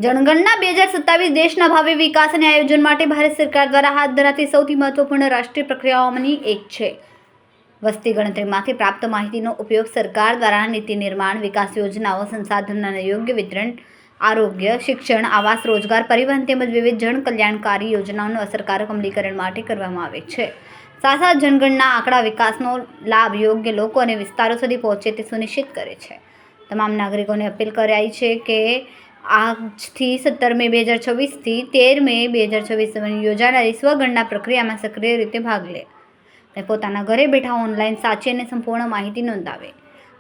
જનગણના 2027 દેશના ભાવિ વિકાસ અને આયોજન માટે ભારત સરકાર દ્વારા હાથ ધરાતી સૌથી મહત્વપૂર્ણ રાષ્ટ્રીય પ્રક્રિયાઓમાંની એક છે. વસ્તી ગણતરીમાંથી પ્રાપ્ત માહિતીનો ઉપયોગ સરકાર દ્વારા નીતિ નિર્માણ, વિકાસ યોજનાઓ, સંસાધનોના યોગ્ય વિતરણ, આરોગ્ય, શિક્ષણ, આવાસ, રોજગાર, પરિવહન તેમજ વિવિધ જનકલ્યાણકારી યોજનાઓનું અસરકારક અમલીકરણ માટે કરવામાં આવે છે. સાથે જનગણના આંકડા વિકાસનો લાભ યોગ્ય લોકો અને વિસ્તારો સુધી પહોંચે તે સુનિશ્ચિત કરે છે. તમામ નાગરિકોને અપીલ કરાઈ છે કે આજથી 17 મે 2026 થી 13 મે 2026 સુધી યોજાનારી સ્વગણના પ્રક્રિયામાં સક્રિય રીતે ભાગ લે અને પોતાના ઘરે બેઠા ઓનલાઈન સાચી અને સંપૂર્ણ માહિતી નોંધાવે.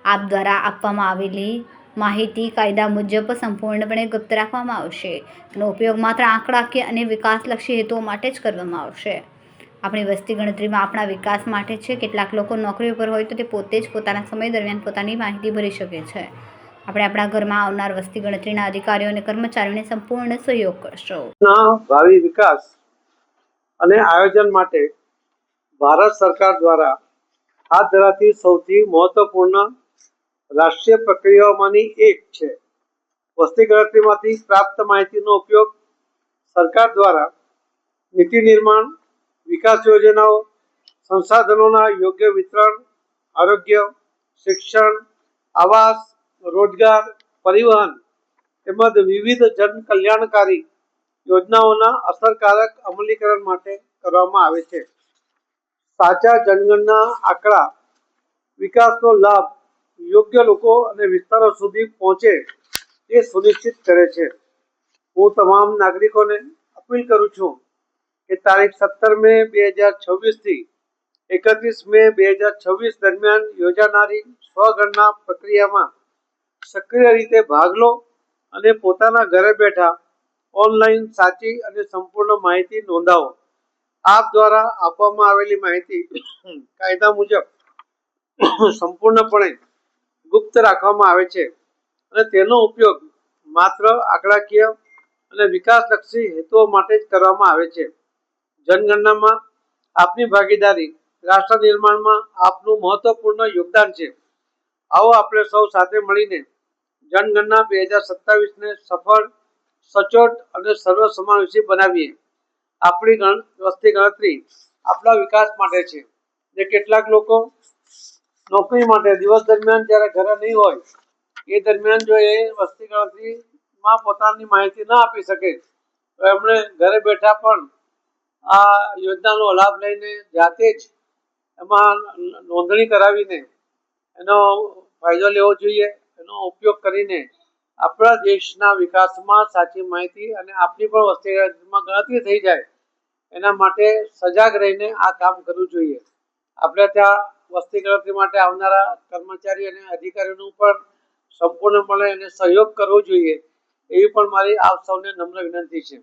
આપ દ્વારા આપવામાં આવેલી માહિતી કાયદા મુજબ સંપૂર્ણપણે ગુપ્ત રાખવામાં આવશે. તેનો ઉપયોગ માત્ર આંકડાકીય અને વિકાસલક્ષી હેતુઓ માટે જ કરવામાં આવશે. આપણી વસ્તી ગણતરીમાં આપણા વિકાસ માટે છે. કેટલાક લોકો નોકરી પર હોય તો તે પોતે જ પોતાના સમય દરમિયાન પોતાની માહિતી ભરી શકે છે. આપણે આપણા ઘરમાં આવનાર વસ્તી ગણતરીના અધિકારીઓ અને કર્મચારીઓને સંપૂર્ણ સહયોગ કરશો. ભાવિ વિકાસ અને આયોજન માટે ભારત સરકાર દ્વારા હાથ ધરાતી સૌથી મહત્વપૂર્ણ રાષ્ટ્રીય પ્રક્રિયાઓમાંની એક છે. વસ્તી ગણતરીમાંથી પ્રાપ્ત માહિતીનો ઉપયોગ સરકાર દ્વારા નીતિ નિર્માણ, વિકાસ યોજનાઓ, સંસાધનોના યોગ્ય વિતરણ, આરોગ્ય, શિક્ષણ, આવાસ, રોજગાર, પરિવહન તેમજ વિવિધ જન કલ્યાણકારી યોજનાઓના અસરકારક અમલીકરણ માટે કરવામાં આવે છે. સાચા જનગણના આંકડા વિકાસનો લાભ યોગ્ય લોકો અને વિસ્તારો સુધી પહોંચે તે સુનિશ્ચિત કરે છે. હું તમામ નાગરિકોને અપીલ કરું છું કે તારીખ 17 મે 2026 થી 31 મે 2026 દરમિયાન યોજાનારી સ્વગણના પ્રક્રિયામાં સક્રિય રીતે ભાગ લો અને પોતાના ઘરે બેઠા ઓનલાઈન સાચી અને સંપૂર્ણ માહિતી નોંધાવો. આપ દ્વારા આપવામાં આવેલી માહિતી કાયદા મુજબ સંપૂર્ણપણે ગુપ્ત રાખવામાં આવે છે અને તેનો ઉપયોગ માત્ર આંકડાકીય અને વિકાસલક્ષી હેતુઓ માટે જ કરવામાં આવે છે. જનગણનામાં આપની ભાગીદારી રાષ્ટ્ર નિર્માણમાં આપનું મહત્વપૂર્ણ યોગદાન છે. આવો આપણે સૌ સાથે મળીને જનગણના 2027 ને સફળ, સચોટ અને સર્વસમાવેશી બનાવીએ. આપણી વસ્તી ગણતરી આપણા વિકાસ માટે છે. જે કેટલાક લોકો નોકરી માટે દિવસ દરમિયાન જ્યારે ઘરે નહીં હોય એ દરમિયાન જો એ વસ્તી ગણતરીમાં પોતાની માહિતી ના આપી શકે તો એમણે ઘરે બેઠા પણ આ યોજનાનો લાભ લઈને જાતે જ એમાં નોંધણી કરાવીને એનો ફાયદો લેવો જોઈએ. એનો ઉપયોગ કરીને આપણા દેશના વિકાસમાં સાચી માહિતી અને આપણી પણ વસ્તી ગણતરી થઈ જાય એના માટે સજાગ રહીને આ કામ કરવું જોઈએ. આપણે ત્યાં વસ્તી ગણતરી માટે આવનારા કર્મચારી અને અધિકારીઓનું પણ સંપૂર્ણપણે એને સહયોગ કરવો જોઈએ એવી પણ મારી આપ સૌને નમ્ર વિનંતી છે.